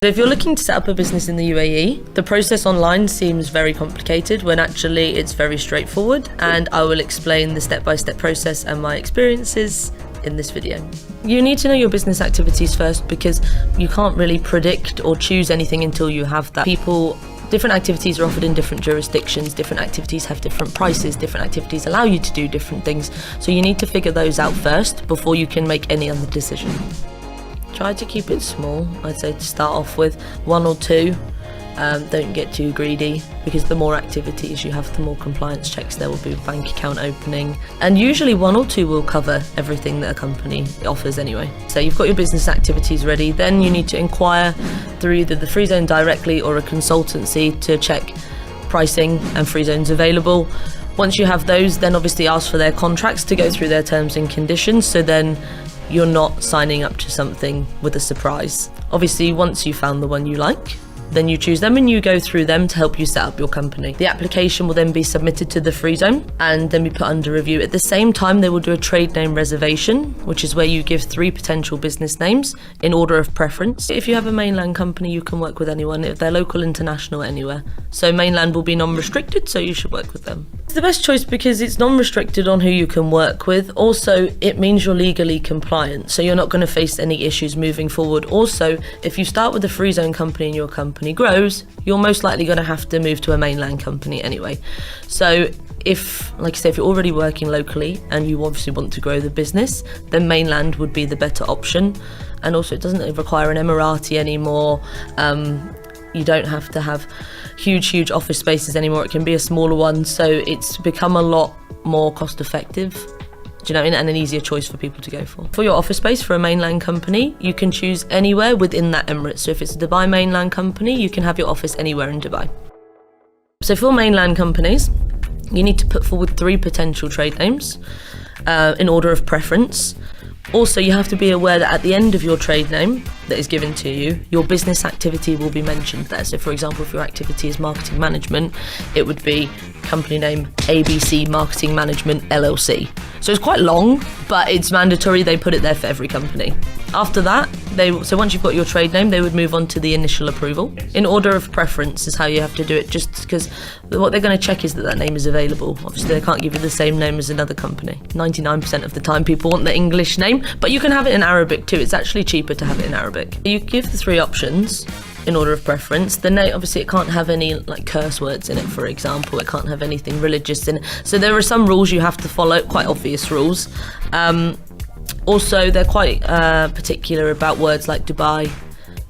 If you're looking to set up a business in the UAE, the process online seems very complicated when actually it's very straightforward, and I will explain the step-by-step process and my experiences in this video. You need to know your business activities first, because you can't really predict or choose anything until you have that. Different activities are offered in different jurisdictions, different activities have different prices, different activities allow you to do different things, so you need to figure those out first before you can make any other decision. Try to keep it small. I'd say to start off with 1 or 2. Don't get too greedy, because the more activities you have, the more compliance checks there will be with bank account opening. And usually 1 or 2 will cover everything that a company offers anyway. So you've got your business activities ready, then you need to inquire through either the free zone directly or a consultancy to check pricing and free zones available. Once you have those, then obviously ask for their contracts to go through their terms and conditions, so then you're not signing up to something with a surprise. Obviously, once you've found the one you like, then you choose them and you go through them to help you set up your company. The application will then be submitted to the free zone and then be put under review. At the same time, they will do a trade name reservation, which is where you give 3 potential business names in order of preference. If you have a mainland company, you can work with anyone. If they're local, international, anywhere. So mainland will be non-restricted, so you should work with them. It's the best choice because it's non-restricted on who you can work with. Also, it means you're legally compliant, so you're not going to face any issues moving forward. Also, if you start with a free zone company and your company grows, you're most likely going to have to move to a mainland company anyway. So if, like I say, if you're already working locally and you obviously want to grow the business, then mainland would be the better option. And also, it doesn't require an Emirati anymore. You don't have to have huge office spaces anymore. It can be a smaller one, so it's become a lot more cost effective. Do you know what I mean? And an easier choice for people to go for. For your office space for a mainland company, you can choose anywhere within that emirate. So if it's a Dubai mainland company, you can have your office anywhere in Dubai. So for mainland companies, you need to put forward 3 potential trade names in order of preference. Also, you have to be aware that at the end of your trade name that is given to you, your business activity will be mentioned there. So for example, if your activity is marketing management, it would be company name ABC Marketing Management LLC. So it's quite long, but it's mandatory. They put it there for every company. After that, so once you've got your trade name, they would move on to the initial approval. In order of preference is how you have to do it, just because what they're going to check is that name is available. Obviously, they can't give you the same name as another company. 99% of the time, people want the English name, but you can have it in Arabic too. It's actually cheaper to have it in Arabic. You give the 3 options in order of preference. The name, obviously, it can't have any like curse words in it, for example. It can't have anything religious in it. So there are some rules you have to follow, quite obvious rules. Also, they're quite particular about words like Dubai,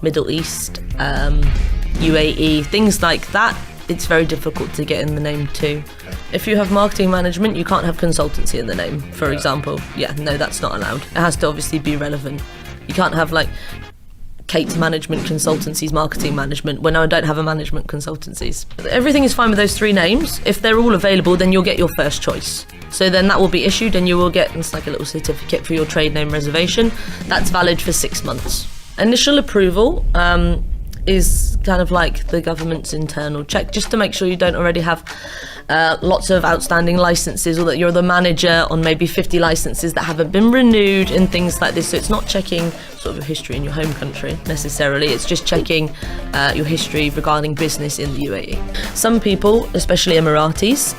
Middle East, UAE, things like that. It's very difficult to get in the name too. If you have marketing management, you can't have consultancy in the name, for example. Yeah, no, that's not allowed. It has to obviously be relevant. You can't have like Kate's Management Consultancies Marketing Management when I don't have a management consultancies. Everything is fine with those 3 names. If they're all available, then you'll get your first choice. So then that will be issued and you will get, it's like a little certificate for your trade name reservation. That's valid for 6 months. Initial approval is kind of like the government's internal check, just to make sure you don't already have lots of outstanding licenses, or that you're the manager on maybe 50 licenses that haven't been renewed and things like this. So it's not checking sort of your history in your home country necessarily, it's just checking your history regarding business in the UAE. Some people, especially Emiratis,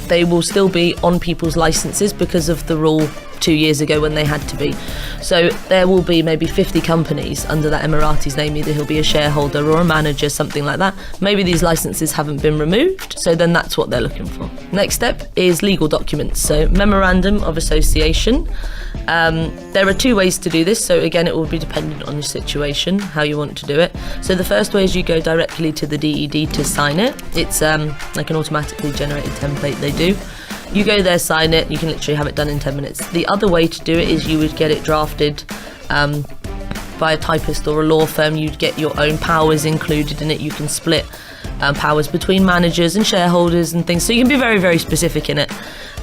they will still be on people's licenses because of the rule 2 years ago when they had to be. So there will be maybe 50 companies under that Emirati's name. Either he'll be a shareholder or a manager, something like that. Maybe these licenses haven't been removed, so then that's what they're looking for. Next step is legal documents. So Memorandum of Association. There are 2 ways to do this, so again it will be dependent on your situation, how you want to do it. So the first way is you go directly to the DED to sign it. It's like an automatically generated template they do. You go there, sign it, you can literally have it done in 10 minutes. The other way to do it is you would get it drafted by a typist or a law firm. You'd get your own powers included in it. You can split powers between managers and shareholders and things. So you can be very specific in it.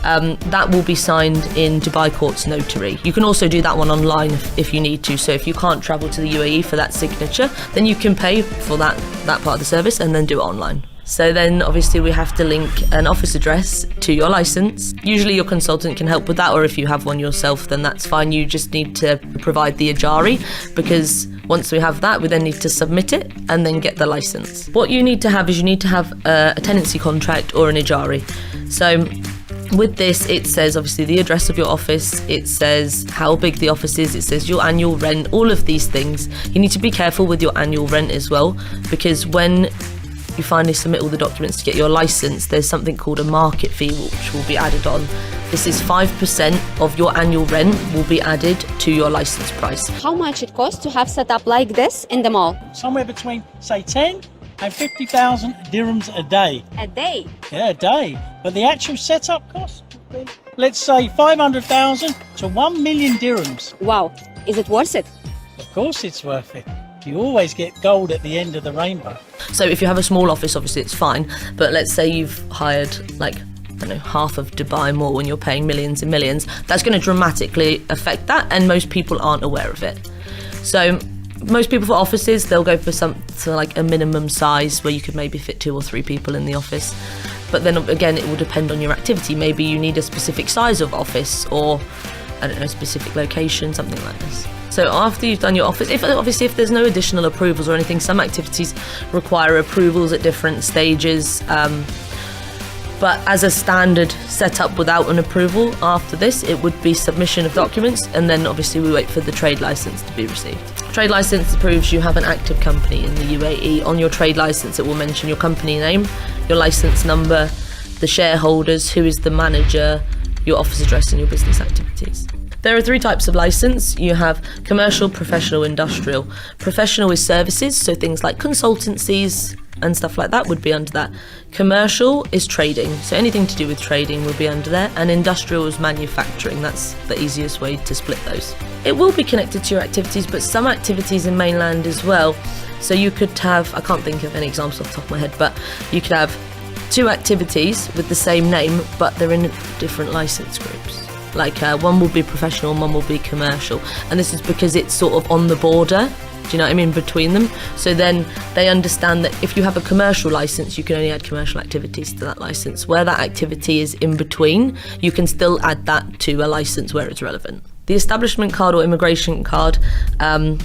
That will be signed in Dubai Court's notary. You can also do that one online if you need to. So if you can't travel to the UAE for that signature, then you can pay for that part of the service and then do it online. So then obviously we have to link an office address to your license. Usually your consultant can help with that, or if you have one yourself, then that's fine. You just need to provide the Ajari, because Once we have that, we then need to submit it and then get the license. What you need to have is a tenancy contract or an ijari. So with this, it says obviously the address of your office, it says how big the office is, it says your annual rent, all of these things. You need to be careful with your annual rent as well, because when you finally submit all the documents to get your license, there's something called a market fee which will be added on. This is 5% of your annual rent will be added to your license price. How much it costs to have set up like this in the mall? Somewhere between, say, 10 and 50,000 dirhams a day. A day? Yeah, a day. But the actual setup cost would be, let's say, 500,000 to 1 million dirhams. Wow. Is it worth it? Of course it's worth it. You always get gold at the end of the rainbow. So if you have a small office, obviously it's fine. But let's say you've hired half of Dubai Mall when you're paying millions and millions. That's going to dramatically affect that, and most people aren't aware of it. So most people for offices, they'll go for like a minimum size where you could maybe fit 2 or 3 people in the office. But then again, it will depend on your activity. Maybe you need a specific size of office, or I don't know, specific location, something like this. So after you've done your office, if there's no additional approvals or anything, some activities require approvals at different stages. But as a standard setup without an approval, after this, it would be submission of documents, and then obviously we wait for the trade license to be received. Trade license proves you have an active company in the UAE. On your trade license, it will mention your company name, your license number, the shareholders, who is the manager, your office address, and your business activities. There are 3 types of license. You have commercial, professional, industrial. Professional is services, so things like consultancies and stuff like that would be under that. Commercial is trading, so anything to do with trading will be under there. And industrial is manufacturing. That's the easiest way to split those. It will be connected to your activities, but some activities in mainland as well. So you could have, I can't think of any examples off the top of my head, but you could have 2 activities with the same name, but they're in different license groups. Like one will be professional and one will be commercial. And this is because it's sort of on the border, do you know what I mean, between them. So then they understand that if you have a commercial license, you can only add commercial activities to that license. Where that activity is in between, you can still add that to a license where it's relevant. The establishment card or immigration card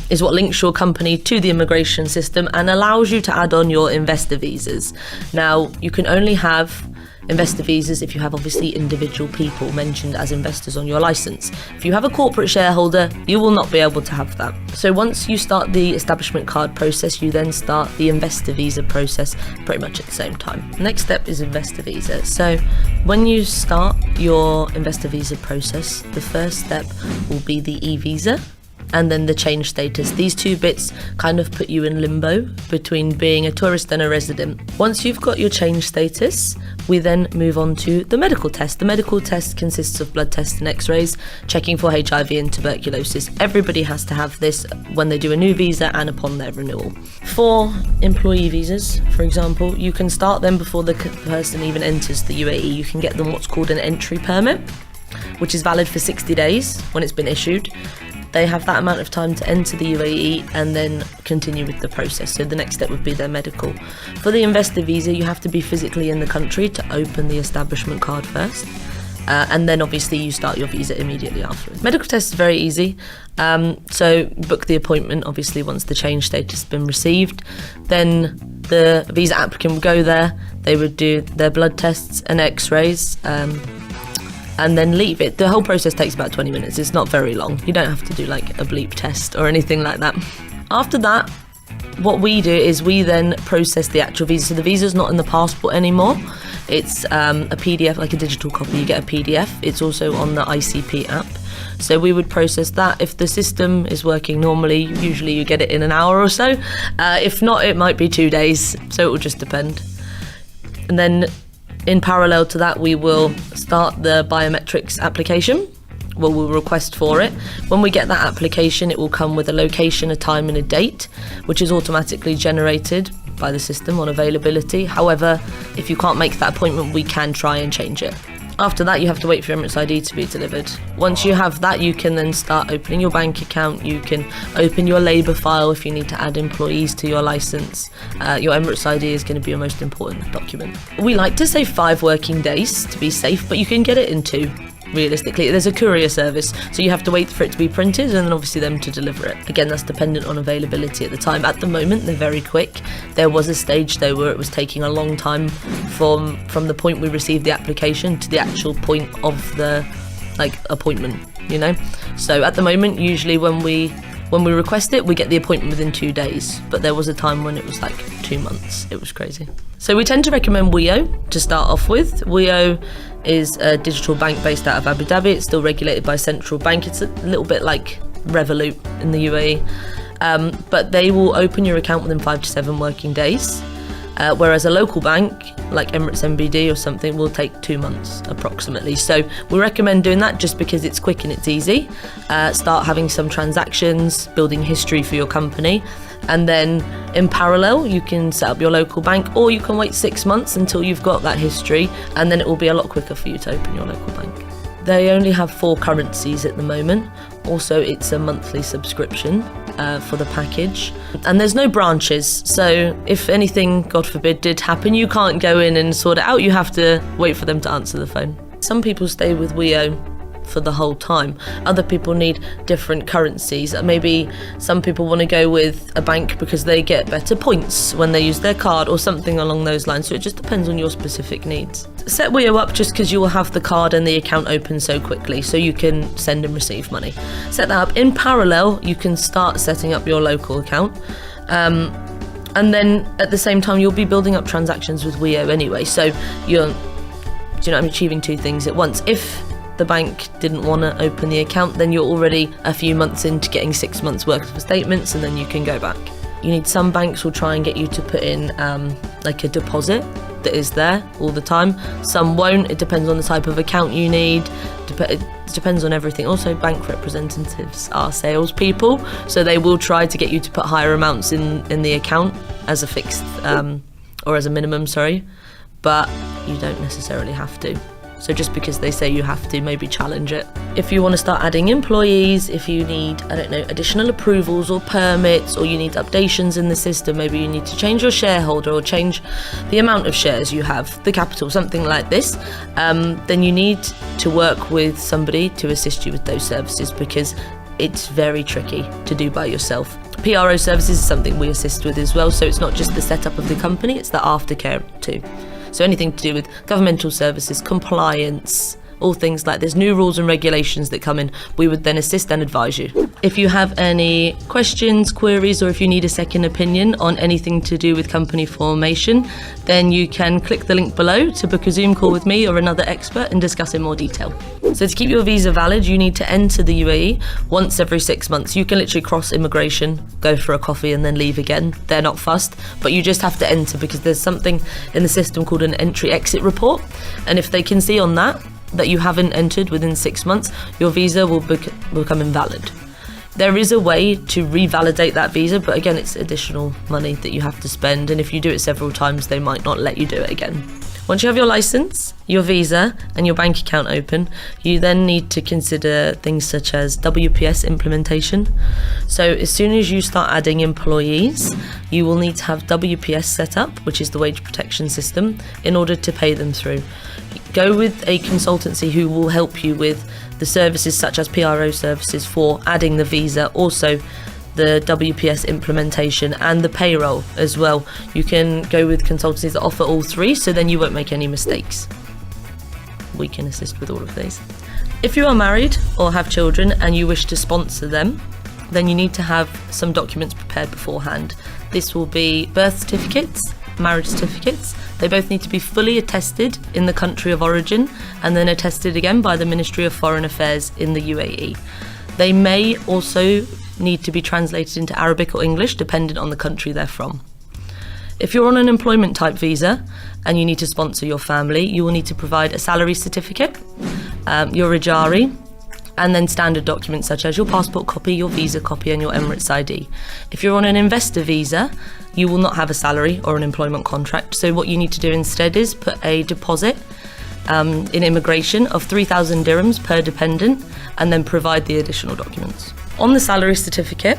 is what links your company to the immigration system and allows you to add on your investor visas. Now, you can only have investor visas if you have obviously individual people mentioned as investors on your license. If you have a corporate shareholder, you will not be able to have that. So once you start the establishment card process, you then start the investor visa process pretty much at the same time. Next step is investor visa. So when you start your investor visa process, the first step will be the e-visa and then the change status. These 2 bits kind of put you in limbo between being a tourist and a resident. Once you've got your change status, we then move on to the medical test. The medical test consists of blood tests and x-rays, checking for HIV and tuberculosis. Everybody has to have this when they do a new visa and upon their renewal. For employee visas, for example, you can start them before the person even enters the UAE. You can get them what's called an entry permit, which is valid for 60 days when it's been issued. They have that amount of time to enter the UAE and then continue with the process. So the next step would be their medical. For the investor visa, you have to be physically in the country to open the establishment card first. And then obviously you start your visa immediately afterwards. Medical test is very easy. So book the appointment, obviously, once the change status has been received. Then the visa applicant would go there. They would do their blood tests and x-rays. And then leave it. The whole process takes about 20 minutes. It's not very long. You don't have to do like a bleep test or anything like that. After that, what we do is we then process the actual visa. So the visa's not in the passport anymore. It's a PDF, like a digital copy. You get a PDF. It's also on the ICP app. So we would process that. If the system is working normally, usually you get it in an hour or so. If not, it might be 2 days. So it will just depend. And then in parallel to that, we will start the biometrics application. We'll request for it. When we get that application, it will come with a location, a time and a date, which is automatically generated by the system on availability. However, if you can't make that appointment, we can try and change it. After that, you have to wait for your Emirates ID to be delivered. Once you have that, you can then start opening your bank account. You can open your labour file if you need to add employees to your licence. Your Emirates ID is going to be your most important document. We like to say 5 working days to be safe, but you can get it in 2. realistically. There's a courier service, so you have to wait for it to be printed and then obviously them to deliver it. Again, that's dependent on availability at the time. At the moment, they're very quick. There was a stage though where it was taking a long time from the point we received the application to the actual point of the appointment, you know. So at the moment, usually when we request it, we get the appointment within 2 days, but there was a time when it was like 2 months. It was crazy. So we tend to recommend WEO to start off with. WEO is a digital bank based out of Abu Dhabi. It's still regulated by central bank. It's a little bit like Revolut in the UAE, but they will open your account within 5 to 7 working days. Whereas a local bank like Emirates MBD or something will take 2 months approximately. So we recommend doing that just because it's quick and it's easy. Start having some transactions, building history for your company, and then in parallel you can set up your local bank, or you can wait 6 months until you've got that history, and then it will be a lot quicker for you to open your local bank. They only have 4 currencies at the moment. Also, it's a monthly subscription for the package, and there's no branches, so if anything, God forbid, did happen, you can't go in and sort it out. You have to wait for them to answer the phone. Some people stay with WEO for the whole time. Other people need different currencies. Maybe some people want to go with a bank because they get better points when they use their card or something along those lines. So it just depends on your specific needs. Set WEO up just because you will have the card and the account open so quickly, so you can send and receive money. Set that up. In parallel, you can start setting up your local account. And then at the same time, you'll be building up transactions with WEO anyway. So I'm achieving 2 things at once. If the bank didn't want to open the account, then you're already a few months into getting 6 months worth of statements, and then you can go back. Some banks will try and get you to put in like a deposit that is there all the time. Some won't. It depends on the type of account you need. It depends on everything. Also, bank representatives are salespeople, so they will try to get you to put higher amounts in the account as a fixed or as a minimum, but you don't necessarily have to. So just because they say you have to, maybe challenge it. If you want to start adding employees, if you need, additional approvals or permits, or you need updations in the system, maybe you need to change your shareholder or change the amount of shares you have, the capital, something like this, then you need to work with somebody to assist you with those services, because it's very tricky to do by yourself. PRO services is something we assist with as well, so it's not just the setup of the company, it's the aftercare too. So anything to do with governmental services, compliance, all things like this, new rules and regulations that come in, we would then assist and advise you. If you have any questions, queries, or if you need a second opinion on anything to do with company formation, then you can click the link below to book a Zoom call with me or another expert and discuss in more detail. So to keep your visa valid, you need to enter the UAE once every 6 months. You can literally cross immigration, go for a coffee and then leave again. They're not fussed, but you just have to enter because there's something in the system called an entry-exit report. And if they can see on that you haven't entered within 6 months, your visa will become invalid. There is a way to revalidate that visa, but again, it's additional money that you have to spend, and if you do it several times, they might not let you do it again. Once you have your license, your visa, and your bank account open, you then need to consider things such as WPS implementation. So as soon as you start adding employees, you will need to have WPS set up, which is the wage protection system, in order to pay them through. Go with a consultancy who will help you with the services such as PRO services for adding the visa, also the WPS implementation and the payroll as well. You can go with consultancies that offer all 3, so then you won't make any mistakes. We can assist with all of these. If you are married or have children and you wish to sponsor them, then you need to have some documents prepared beforehand. This will be birth certificates, marriage certificates. They both need to be fully attested in the country of origin and then attested again by the Ministry of Foreign Affairs in the UAE. They may also need to be translated into Arabic or English, dependent on the country they're from. If you're on an employment type visa and you need to sponsor your family, you will need to provide a salary certificate, your Ijari, and then standard documents such as your passport copy, your visa copy, and your Emirates ID. If you're on an investor visa, you will not have a salary or an employment contract. So what you need to do instead is put a deposit in immigration of 3,000 dirhams per dependent, and then provide the additional documents. On the salary certificate,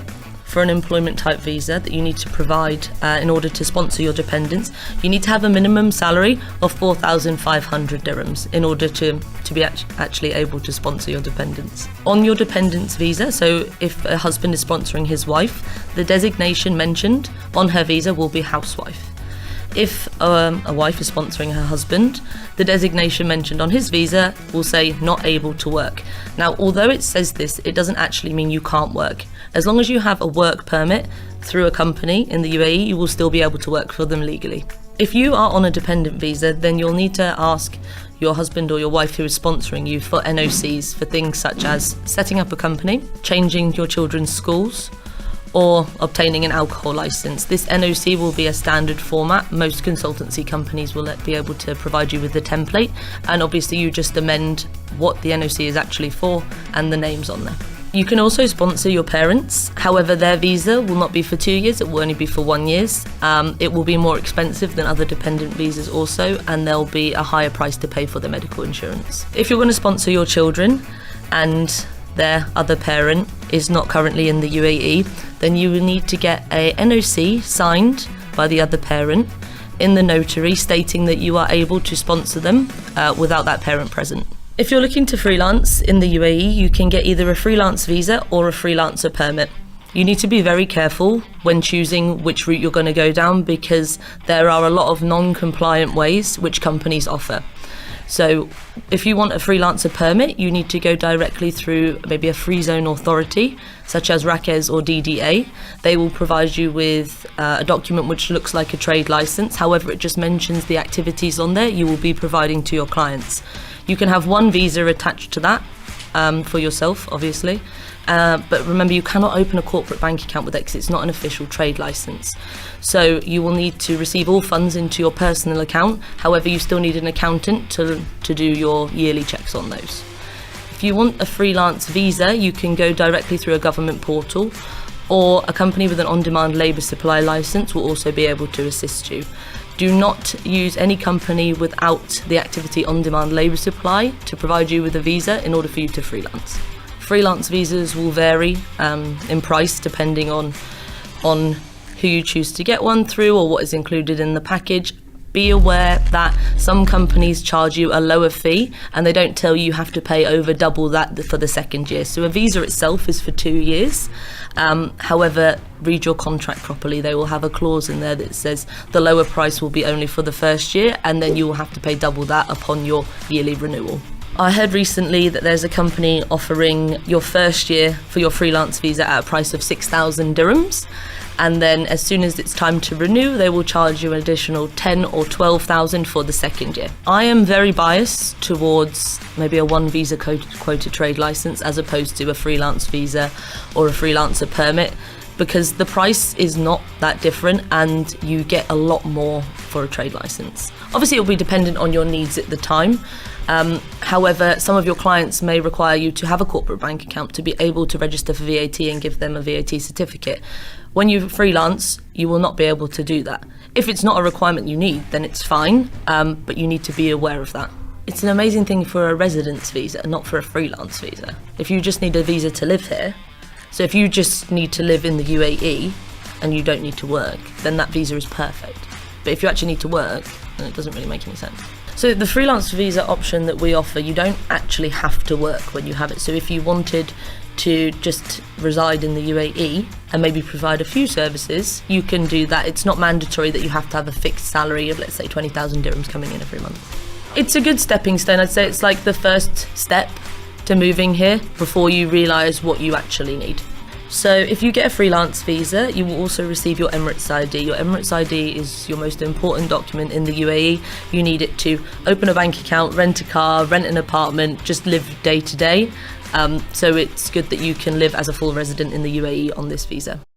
for an employment type visa that you need to provide in order to sponsor your dependents, you need to have a minimum salary of 4,500 dirhams in order to be actually able to sponsor your dependents. On your dependents visa, so if a husband is sponsoring his wife, the designation mentioned on her visa will be housewife. If a wife is sponsoring her husband, the designation mentioned on his visa will say not able to work. Now, although it says this, it doesn't actually mean you can't work. As long as you have a work permit through a company in the UAE, you will still be able to work for them legally. If you are on a dependent visa, then you'll need to ask your husband or your wife who is sponsoring you for NOCs for things such as setting up a company, changing your children's schools, or obtaining an alcohol license. This NOC will be a standard format. Most consultancy companies will be able to provide you with the template, and obviously you just amend what the NOC is actually for and the names on there. You can also sponsor your parents. However, their visa will not be for 2 years, it will only be for 1 year. It will be more expensive than other dependent visas also, and there'll be a higher price to pay for the medical insurance. If you're going to sponsor your children and their other parent is not currently in the UAE, then you will need to get a NOC signed by the other parent in the notary stating that you are able to sponsor them without that parent present. If you're looking to freelance in the UAE, you can get either a freelance visa or a freelancer permit. You need to be very careful when choosing which route you're going to go down, because there are a lot of non-compliant ways which companies offer. So if you want a freelancer permit, you need to go directly through maybe a free zone authority, such as RAKEZ or DDA. They will provide you with a document which looks like a trade license. However, it just mentions the activities on there you will be providing to your clients. You can have one visa attached to that for yourself, obviously. But remember, you cannot open a corporate bank account with it because it's not an official trade license. So you will need to receive all funds into your personal account. However, you still need an accountant to do your yearly checks on those. If you want a freelance visa, you can go directly through a government portal, or a company with an on-demand labour supply license will also be able to assist you. Do not use any company without the activity on-demand labour supply to provide you with a visa in order for you to freelance. Freelance visas will vary in price depending on who you choose to get one through or what is included in the package. Be aware that some companies charge you a lower fee and they don't tell you have to pay over double that for the second year. So a visa itself is for 2 years. However, read your contract properly. They will have a clause in there that says the lower price will be only for the first year, and then you will have to pay double that upon your yearly renewal. I heard recently that there's a company offering your first year for your freelance visa at a price of 6,000 dirhams. And then as soon as it's time to renew, they will charge you an additional 10 or 12,000 for the second year. I am very biased towards maybe a one visa quota trade license as opposed to a freelance visa or a freelancer permit, because the price is not that different and you get a lot more for a trade license. Obviously, it will be dependent on your needs at the time. However, some of your clients may require you to have a corporate bank account to be able to register for VAT and give them a VAT certificate. When you freelance, you will not be able to do that. If it's not a requirement you need, then it's fine, but you need to be aware of that. It's an amazing thing for a residence visa, not for a freelance visa. If you just need a visa to live here, so if you just need to live in the UAE and you don't need to work, then that visa is perfect. But if you actually need to work, then it doesn't really make any sense. So the freelance visa option that we offer, you don't actually have to work when you have it. So if you wanted to just reside in the UAE and maybe provide a few services, you can do that. It's not mandatory that you have to have a fixed salary of, let's say, 20,000 dirhams coming in every month. It's a good stepping stone. I'd say it's like the first step to moving here before you realise what you actually need. So if you get a freelance visa, you will also receive your Emirates ID. Your Emirates ID is your most important document in the UAE. You need it to open a bank account, rent a car, rent an apartment, just live day to day. So it's good that you can live as a full resident in the UAE on this visa.